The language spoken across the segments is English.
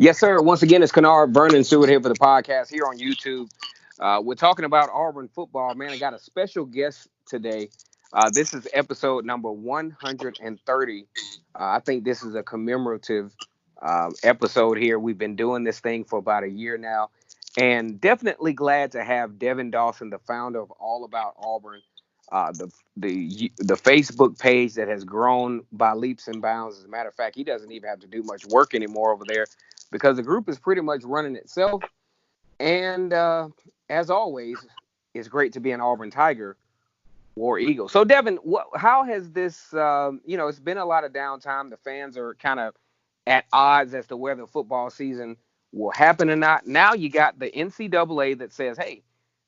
Yes, sir. Once again, it's Kennard Vernon Stewart here for the podcast here on YouTube. We're talking about Auburn football. Man, I got a special guest today. This is episode number 130. I think this is a commemorative episode here. We've been doing this thing for about a year now, and definitely glad to have Devin Dawson, the founder of All About Auburn, the Facebook page that has grown by leaps and bounds. As a matter of fact, he doesn't even have to do much work anymore over there because the group is pretty much running itself. And as always, it's great to be an Auburn Tiger, War Eagle. So, Devin, how has this? It's been a lot of downtime. The fans are kind of at odds as to whether the football season will happen or not. Now you got the NCAA that says, "Hey,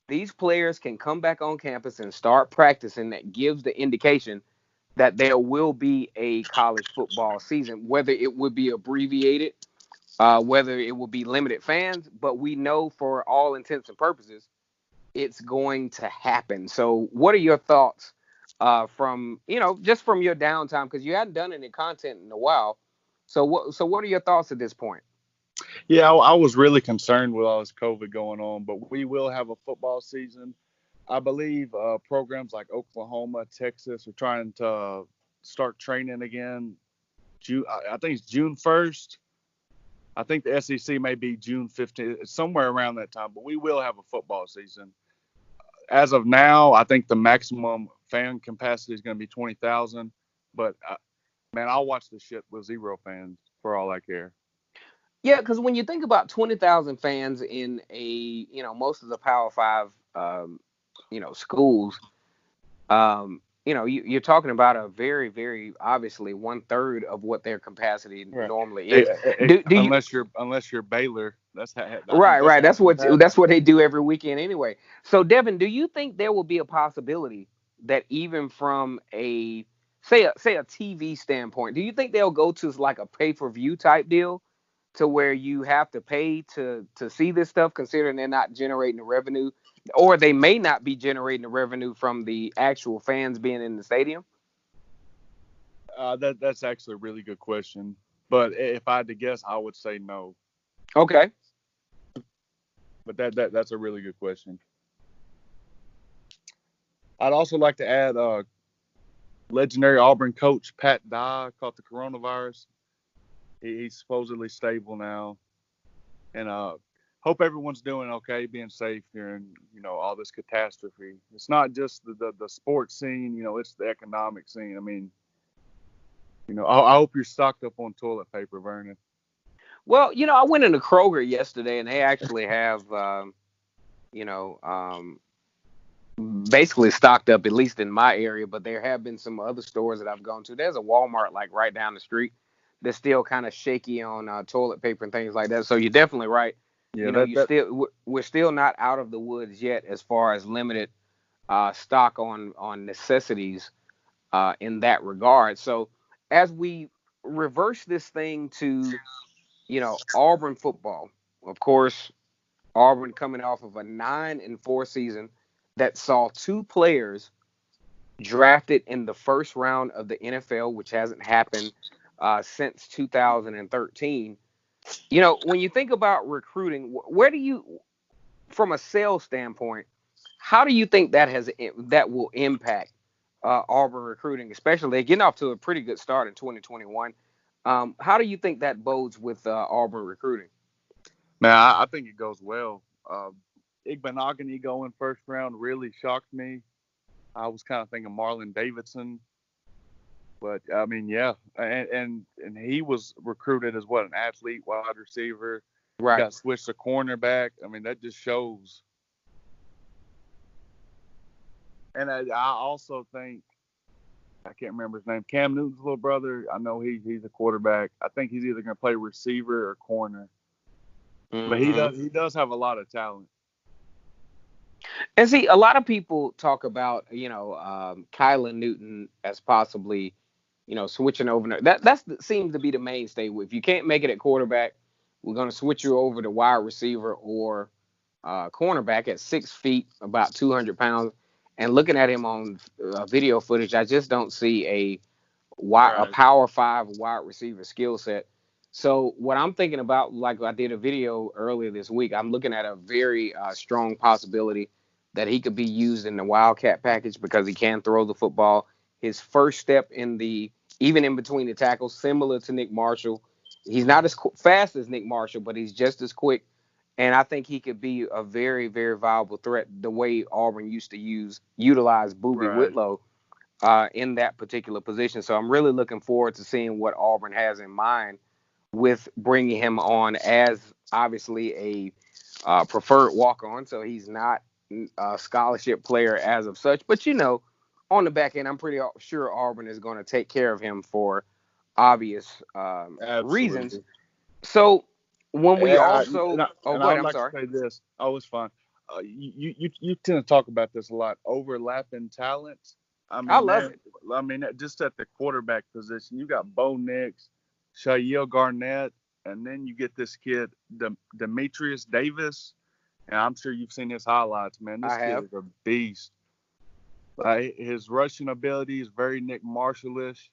these players can come back on campus and start practicing." That gives the indication that there will be a college football season, whether it would be abbreviated, whether it will be limited fans, but we know for all intents and purposes, it's going to happen. So what are your thoughts from, just from your downtime? Because you hadn't done any content in a while. So what are your thoughts at this point? Yeah, I was really concerned with all this COVID going on, but we will have a football season. I believe programs like Oklahoma, Texas are trying to start training again. I think it's June 1st. I think the SEC may be June 15th, somewhere around that time, but we will have a football season. As of now, I think the maximum fan capacity is going to be 20,000, but man, I'll watch this shit with zero fans for all I care. Yeah, because when you think about 20,000 fans in most of the Power Five, schools, you're talking about a very, very obviously 1/3 of what their capacity Right. normally is. Unless you're Baylor, Right. That's capacity. what they do every weekend anyway. So, Devin, do you think there will be a possibility that even from a say a TV standpoint, do you think they'll go to like a pay-per-view type deal to where you have to pay to see this stuff, considering they're not generating the revenue, or they may not be generating the revenue from the actual fans being in the stadium? That's actually a really good question. But if I had to guess, I would say no. Okay. But that's a really good question. I'd also like to add legendary Auburn coach Pat Dye caught the coronavirus. He's supposedly stable now. And hope everyone's doing okay, being safe during, all this catastrophe. It's not just the sports scene, it's the economic scene. I mean, I hope you're stocked up on toilet paper, Vernon. Well, I went into Kroger yesterday, and they actually have, basically stocked up, at least in my area. But there have been some other stores that I've gone to. There's a Walmart like right down the street that's still kind of shaky on toilet paper and things like that. So you're definitely right. Yeah, We're still not out of the woods yet as far as limited stock on necessities in that regard. So as we reverse this thing to Auburn football, of course, Auburn coming off of a 9-4 season that saw two players drafted in the first round of the NFL, which hasn't happened since 2013. When you think about recruiting, where do you, from a sales standpoint, how do you think that will impact Auburn recruiting, especially they're getting off to a pretty good start in 2021? How do you think that bodes with Auburn recruiting? man, I think it goes well. Igbenogany going first round really shocked me. I was kind of thinking Marlon Davidson. But I mean, yeah, and he was recruited as an athlete, wide receiver. Right. Got switched to cornerback. I mean, that just shows. And I also think I can't remember his name. Cam Newton's little brother. I know he's a quarterback. I think he's either going to play receiver or corner. Mm-hmm. But he does have a lot of talent. And see, a lot of people talk about Kylan Newton as possibly switching over. That seems to be the mainstay. If you can't make it at quarterback, we're going to switch you over to wide receiver or cornerback at 6 feet, about 200 pounds. And looking at him on video footage, I just don't see a Power 5 wide receiver skill set. So what I'm thinking about, like I did a video earlier this week, I'm looking at a very strong possibility that he could be used in the Wildcat package because he can throw the football. His first step in the even in between the tackles, similar to Nick Marshall. He's not as fast as Nick Marshall, but he's just as quick. And I think he could be a very, very viable threat the way Auburn used to utilize Boobie Right. Whitlow in that particular position. So I'm really looking forward to seeing what Auburn has in mind with bringing him on as obviously a preferred walk-on. So he's not a scholarship player as of such. But, on the back end, I'm pretty sure Auburn is going to take care of him for obvious reasons. Absolutely. So when we Yeah, also, oh, and go I ahead. would I'm like to sorry. say this. Oh, it's fine. You tend to talk about this a lot. Overlapping talents. I I mean, love man. it. I mean, just at the quarterback position, you got Bo Nix, Shaquille Garnett, and then you get this kid, Demetrius Davis. And I'm sure you've seen his highlights, man. This I kid have. is a beast. His rushing ability is very Nick Marshallish,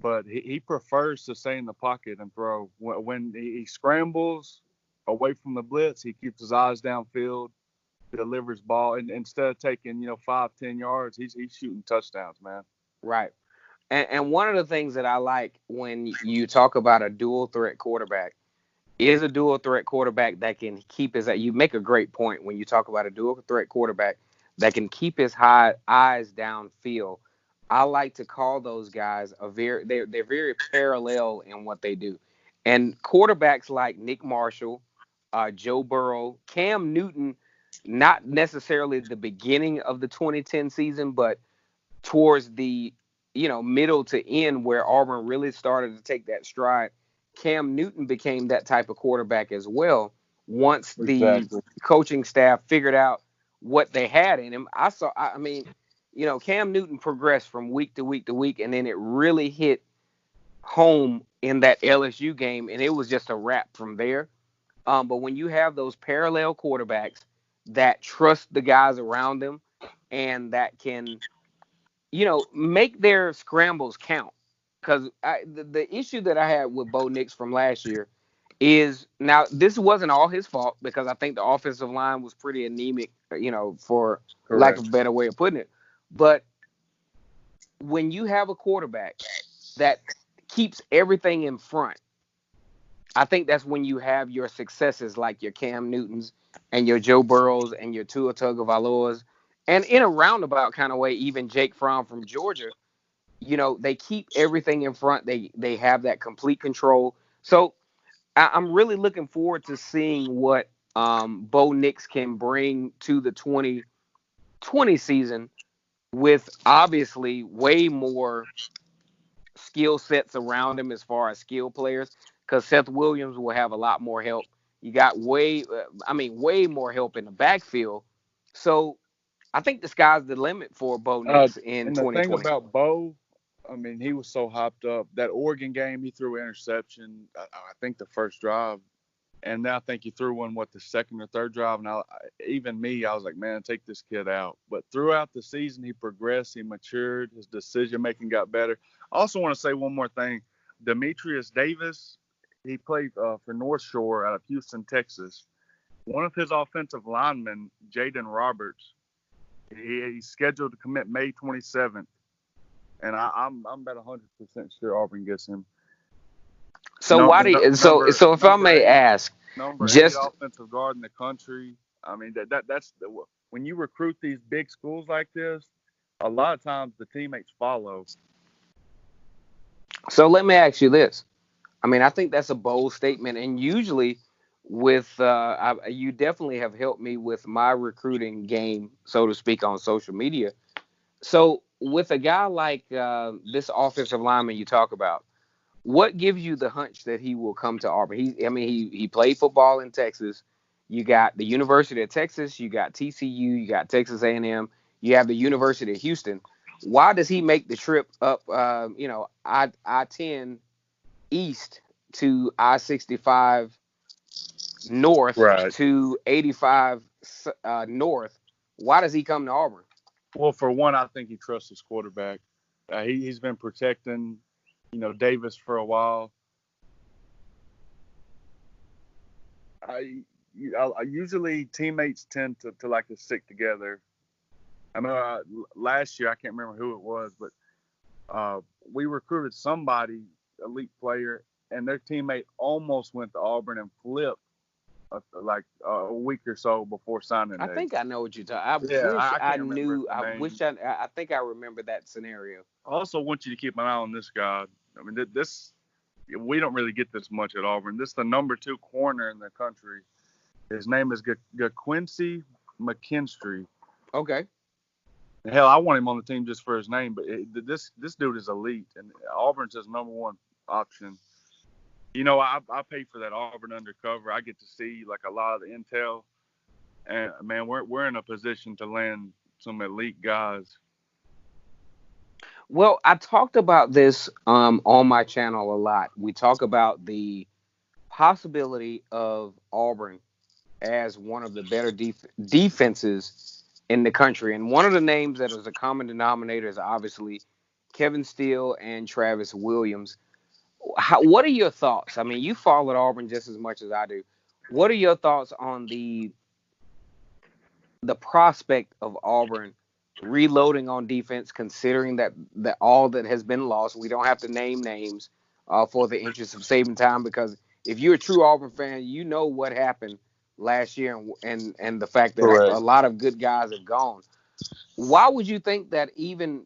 but he prefers to stay in the pocket and throw. When he scrambles away from the blitz, he keeps his eyes downfield, delivers ball, and instead of taking 5-10 yards, he's shooting touchdowns, man. Right. And one of the things that I like when you talk about a dual threat quarterback is a dual threat quarterback that can keep his. You make a great point when you talk about a dual threat quarterback that can keep his high eyes downfield. I like to call those guys they're very parallel in what they do, and quarterbacks like Nick Marshall, Joe Burrow, Cam Newton, not necessarily the beginning of the 2010 season, but towards the middle to end where Auburn really started to take that stride. Cam Newton became that type of quarterback as well once the Exactly. coaching staff figured out what they had in him. I mean, Cam Newton progressed from week to week to week, and then it really hit home in that LSU game, and it was just a wrap from there. But when you have those parallel quarterbacks that trust the guys around them and that can make their scrambles count. Because the issue that I had with Bo Nix from last year is now this wasn't all his fault because I think the offensive line was pretty anemic, for lack of a Correct. better way of putting it. But when you have a quarterback that keeps everything in front, I think that's when you have your successes like your Cam Newtons and your Joe Burrows and your Tua Tagovailoas, and in a roundabout kind of way, even Jake Fromm from Georgia. They keep everything in front. They have that complete control. So I'm really looking forward to seeing what Bo Nix can bring to the 2020 season with obviously way more skill sets around him as far as skill players because Seth Williams will have a lot more help. You got way more help in the backfield. So I think the sky's the limit for Bo Uh, Nix in and the thing 2020. about Bo, I mean, he was so hyped up. That Oregon game, he threw an interception. I think the first drive, and then I think he threw one the second or third drive. And even me, I was like, man, take this kid out. But throughout the season, he progressed, he matured, his decision making got better. I also want to say one more thing. Demetrius Davis, he played for North Shore out of Houston, Texas. One of his offensive linemen, Jaden Roberts, he's scheduled to commit May 27th, and I'm about 100% sure Auburn gets him. So why do you, so if I Number may eight, ask, number eight just offensive guard in the country. I mean that's when you recruit these big schools like this, a lot of times the teammates follow. so let me ask you this. I mean, I think that's a bold statement, and usually with you definitely have helped me with my recruiting game, so to speak, on social media. So with a guy like this offensive lineman you talk about, what gives you the hunch that he will come to Auburn? He played football in Texas. You got the University of Texas, you got TCU, you got Texas A&M, you have the University of Houston. Why does he make the trip up, I-10 east to I-65 north Right. to 85 north? Why does he come to Auburn? Well, for one, I think he trusts his quarterback. He's been protecting, Davis for a while. I usually teammates tend to like to stick together. I mean, last year I can't remember who it was, but we recruited somebody, elite player, and their teammate almost went to Auburn and flipped like a week or so before signing I day. think I know what you're talking. I Yeah, wish I I can't remember knew. his I name. wish I think I remember that scenario. I also want you to keep an eye on this guy. I mean, this we don't really get this much at Auburn. This is the number 2 corner in the country. His name is Quincy McKinstry. Okay. Hell, I want him on the team just for his name, but this dude is elite, and Auburn's his number 1 option. You know, I pay for that Auburn undercover. I get to see like a lot of the intel, and man, we're in a position to land some elite guys. Well, I talked about this on my channel a lot. We talk about the possibility of Auburn as one of the better defenses in the country, and one of the names that is a common denominator is obviously Kevin Steele and Travis Williams. What are your thoughts? I mean, you followed Auburn just as much as I do. What are your thoughts on the prospect of Auburn reloading on defense, considering that all that has been lost? We don't have to name names for the interest of saving time, because if you're a true Auburn fan, you know what happened last year, and the fact that a Correct. lot of good guys have gone. Why would you think that even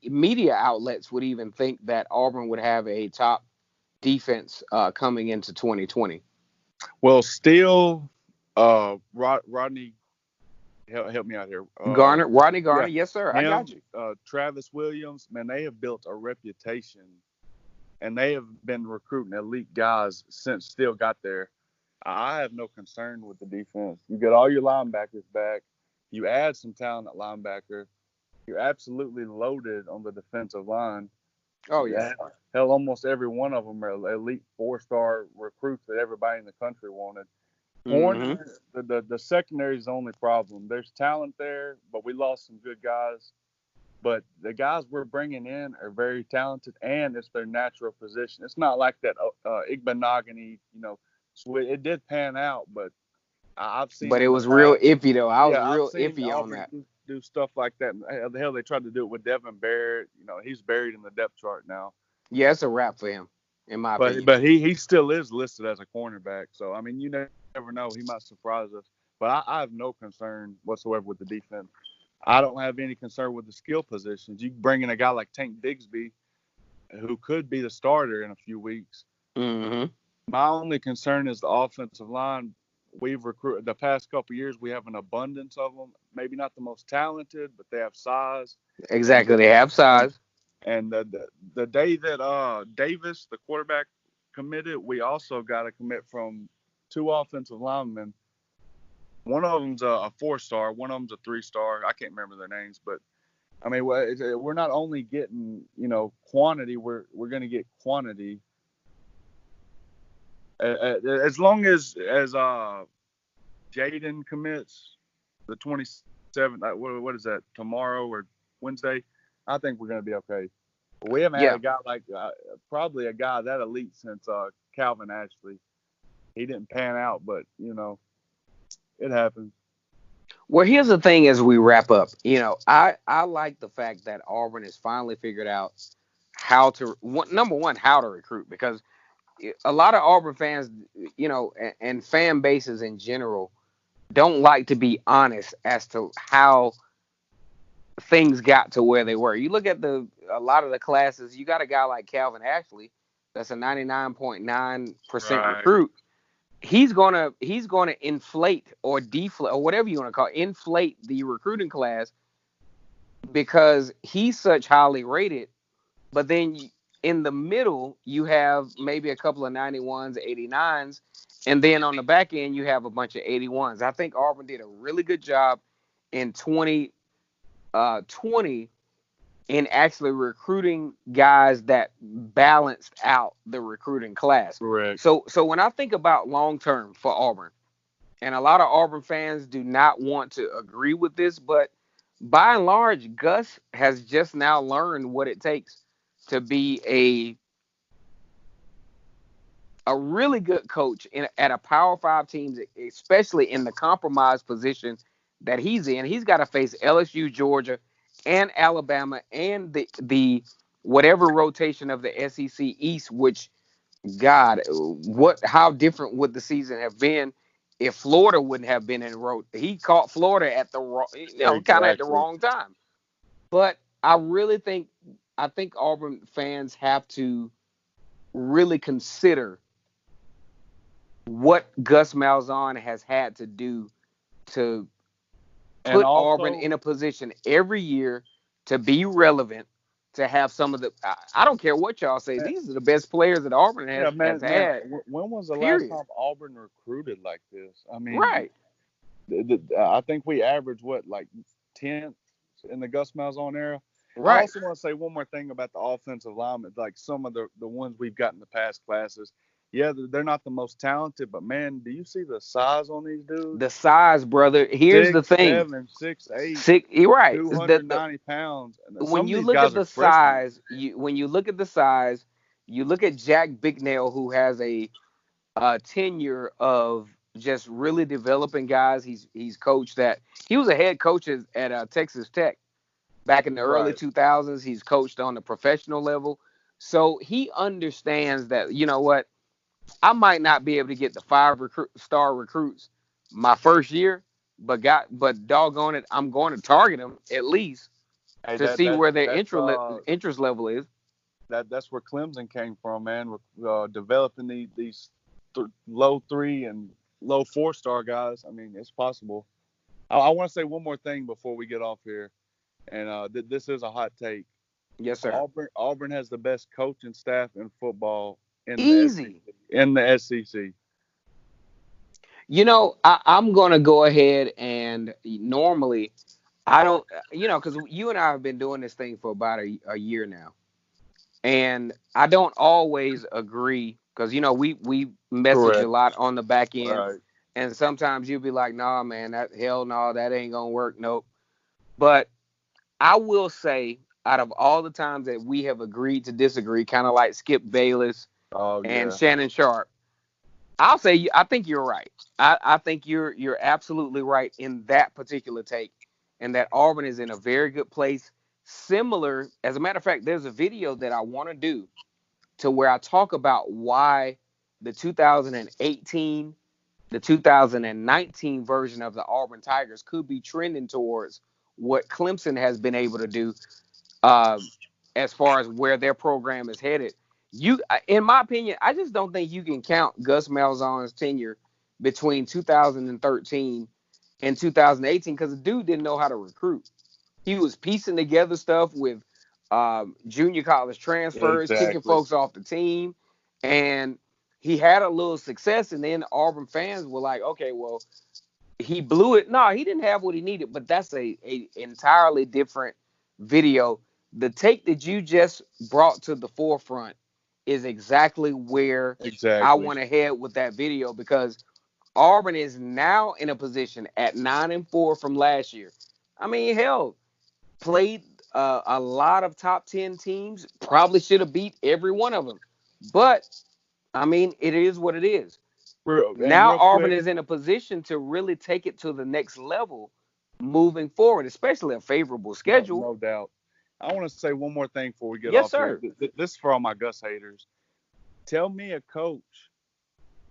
media outlets would even think that Auburn would have a top defense coming into 2020? Well, Steele, Rodney, help me out here. Rodney Garner, Yeah, yes sir, I got him, you. Travis Williams, man, they have built a reputation, and they have been recruiting elite guys since Steele got there. I have no concern with the defense. You get all your linebackers back. You add some talent at linebacker. You're absolutely loaded on the defensive line. Oh yeah. Hell, almost every one of them are elite 4-star recruits that everybody in the country wanted. Mm-hmm. Corner, the secondary is the only problem. There's talent there, but we lost some good guys. But the guys we're bringing in are very talented, and it's their natural position. It's not like that Igbenogany, it did pan out, but I've seen But it in the was real past. iffy though. I was Yeah, I've real seen iffy on Auburn that. do stuff like that. Hell, they tried to do it with Devin Barrett. He's buried in the depth chart now. Yeah, it's a wrap for him, in my But opinion. but he still is listed as a cornerback. So I mean, you never know. He might surprise us. But I have no concern whatsoever with the defense. I don't have any concern with the skill positions. You bring in a guy like Tank Bigsby, who could be the starter in a few weeks. Mm-hmm. My only concern is the offensive line. We've recruited the past couple of years. We have an abundance of them. Maybe not the most talented, but they have size. And Exactly. They have and size. and the day that Davis, the quarterback, committed, we also got a commit from 2 offensive linemen. One of them's a 4-star, one of them's a 3-star. I can't remember their names, but I mean, we're not only getting quantity, we're going to get quantity. As long as Jaden commits the 27th, what is that, tomorrow or Wednesday, I think we're going to be okay. We haven't had Yeah. a guy like probably a guy that elite since Calvin Ashley. He didn't pan out, but it happens. Well, here's the thing as we wrap up. I like the fact that Auburn has finally figured out number one, how to recruit, because a lot of Auburn fans, and fan bases in general, don't like to be honest as to how things got to where they were. You look at a lot of the classes, you got a guy like Calvin Ashley, that's a 99.9% Right. recruit. He's gonna inflate or deflate or whatever you want to call it, inflate the recruiting class because he's such highly rated. But then in the middle, you have maybe a couple of 91s, 89s, and then on the back end, you have a bunch of 81s. I think Auburn did a really good job in 2020 in actually recruiting guys that balanced out the recruiting class. Correct. So when I think about long term for Auburn, and a lot of Auburn fans do not want to agree with this, but by and large, Gus has just now learned what it takes to be a really good coach at a Power Five team, especially in the compromised position that he's in. He's got to face LSU, Georgia, and Alabama, and the whatever rotation of the SEC East. Which, God, how different would the season have been if Florida wouldn't have been in road? He caught Florida at the wrong, kind of at the Exactly. wrong time. But I really think Auburn fans have to really consider what Gus Malzahn has had to do to And put Auburn also, in a position every year to be relevant, to have some of the. I don't care what y'all say. eh, These are the best players that Auburn yeah, has man, had. when was the last Period. time Auburn recruited like this? I mean, Right. I think we averaged what, like 10th in the Gus Malzahn era. I Right. also want to say one more thing about the offensive linemen, like some of the ones we've got in the past classes. Yeah, they're not the most talented, but man, do you see the size on these dudes? The size, brother. Here's the Six, thing. seven, 6'8", You're right. two The, hundred ninety pounds, and when some of you these look at guys are the freshmen. size, when you look at the size, you look at Jack Bicknell, who has a tenure of just really developing guys. He's coached that. He was a head coach at Texas Tech back in the early Right. 2000s. He's coached on the professional level, so he understands that. You know what? I might not be able to get the star recruits my first year, but doggone it, I'm going to target them at least Hey, to see where their that's interest level is. that's where Clemson came from, man. With developing these low 3 and low 4-star guys. I mean, it's possible. I want to say one more thing before we get off here, and this is a hot take. Yes, sir. Auburn has the best coaching staff in football in the Easy. SEC. In the SEC. I'm going to go ahead and normally I don't, because you and I have been doing this thing for about a year now, and I don't always agree because we message a Correct. lot on the back end, Right. and sometimes you'll be like, "Nah, man, that hell no, that ain't gonna work." Nope. But I will say, out of all the times that we have agreed to disagree, kind of like Skip Bayless Oh and yeah. Shannon Sharp, I'll say I think you're right. I think you're absolutely right in that particular take, and that Auburn is in a very good place. Similar, as a matter of fact, there's a video that I want to do to where I talk about why the 2018, the 2019 version of the Auburn Tigers could be trending towards what Clemson has been able to do, uh, as far as where their program is headed. In my opinion, I just don't think you can count Gus Malzahn's tenure between 2013 and 2018 because the dude didn't know how to recruit. He was piecing together stuff with junior college transfers, kicking Exactly. folks off the team, and he had a little success. And then Auburn fans were like, "Okay, well, he blew it." No, he didn't have what he needed, but that's a entirely different video. The take that you just brought to the forefront is exactly where I Exactly. want to head with that video because Auburn is now in a position at 9-4 from last year. I mean, hell, played a lot of top 10 teams. Probably should have beat every one of them, but I mean, it is what it is. And Now real Auburn quick, is in a position to really take it to the next level moving forward, especially a favorable schedule. no doubt. I want to say one more thing before we get Yes, off here. sir. This is for all my Gus haters. Tell me a coach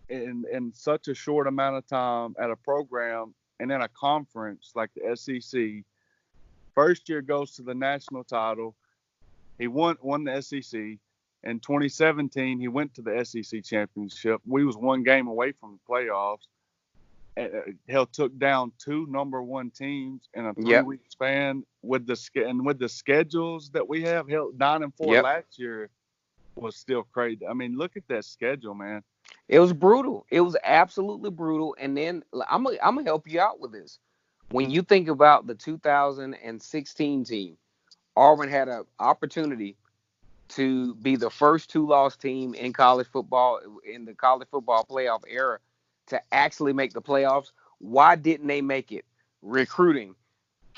in such a short amount of time at a program and in a conference like the SEC. First year goes to the national title. He won the SEC. In 2017, he went to the SEC championship. We was one game away from the playoffs. Hell, took down two number one teams in a Yep. 3 week span with the schedules that we have. Hell, 9-4 Yep. last year was still crazy. I mean, look at that schedule, man. It was brutal. It was absolutely brutal. And then I'm gonna help you out with this. When you think about the 2016 team, Auburn had an opportunity to be the first two-loss team in college football in the college football playoff era to actually make the playoffs. Why didn't they make it? Recruiting.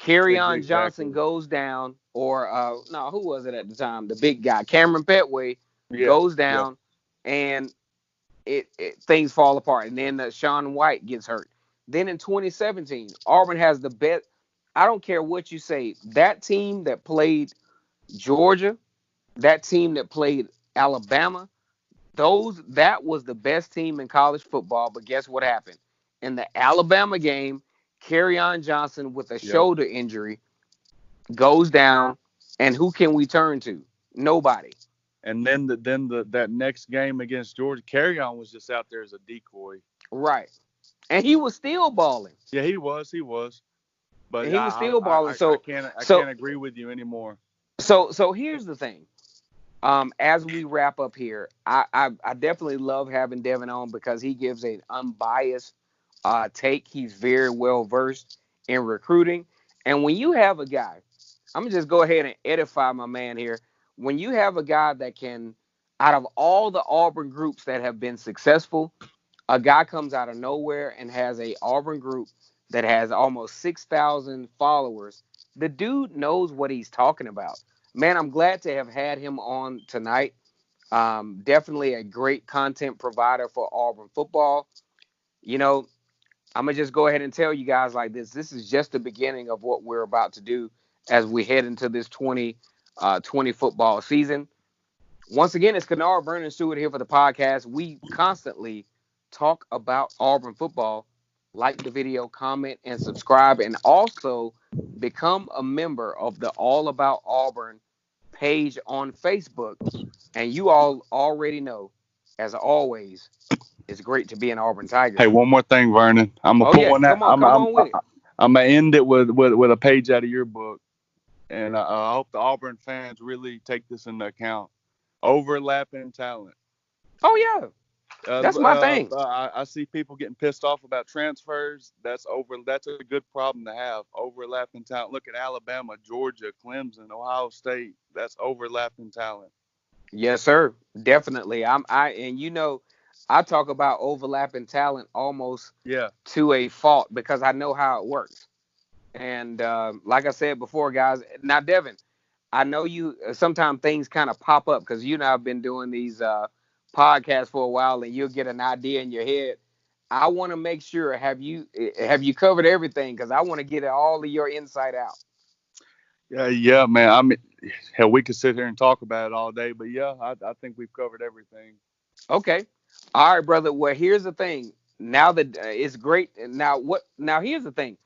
On Johnson Exactly. goes down, or no, who was it at the time? The big guy, Cameron Petway, Yeah. goes Yeah. down, and things fall apart. And then Sean White gets hurt. Then in 2017, Auburn has the best. I don't care what you say. That team that played Georgia, that team that played Alabama, that was the best team in college football. But guess what happened? In the Alabama game, Kerryon Johnson with a Yep. shoulder injury goes down, and who can we turn to? Nobody. And then that next game against Georgia, Kerryon was just out there as a decoy. Right. And he was still balling. Yeah, he was. But And he was still balling. I can't agree with you anymore. So here's the thing. As we wrap up here, I definitely love having Devin on because he gives an unbiased take. He's very well versed in recruiting. And when you have a guy, I'm gonna just go ahead and edify my man here. When you have a guy that can, out of all the Auburn groups that have been successful, a guy comes out of nowhere and has a Auburn group that has almost 6,000 followers. The dude knows what he's talking about. Man, I'm glad to have had him on tonight. Definitely a great content provider for Auburn football. You know, I'm going to just go ahead and tell you guys like this. This is just the beginning of what we're about to do as we head into this 2020 football season. Once again, it's Kennard, Vernon Stewart here for the podcast. We constantly talk about Auburn football. Like the video, comment, and subscribe, and also become a member of the All About Auburn page on Facebook. And you all already know, as always, it's great to be an Auburn Tiger. Hey, one more thing, Vernon. I'm gonna Oh put yeah, one that come on with it. I'm gonna end it with a page out of your book, and I hope the Auburn fans really take this into account. Overlapping talent. Oh yeah, that's my thing. I see people getting pissed off about transfers. That's a good problem to have. Overlapping talent. Look at Alabama, Georgia, Clemson, Ohio State. That's overlapping talent. Yes, sir. Definitely. I talk about overlapping talent almost to a fault because I know how it works. And like I said before, guys, now Devin, I know you. Sometimes things kind of pop up because you and I've been doing these podcasts for a while, and you'll get an idea in your head. I want to make sure have you covered everything because I want to get all of your insight out. Yeah, man. I mean, hell, we could sit here and talk about it all day, but yeah, I think we've covered everything. Okay, all right, brother. Well, here's the thing. Now that it's great. Now what? Now here's the thing.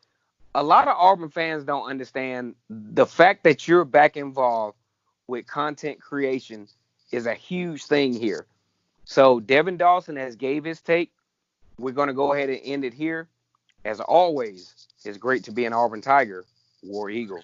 A lot of Auburn fans don't understand the fact that you're back involved with content creation is a huge thing here. So Devin Dawson has gave his take. We're going to go ahead and end it here. As always, it's great to be an Auburn Tiger, War Eagle.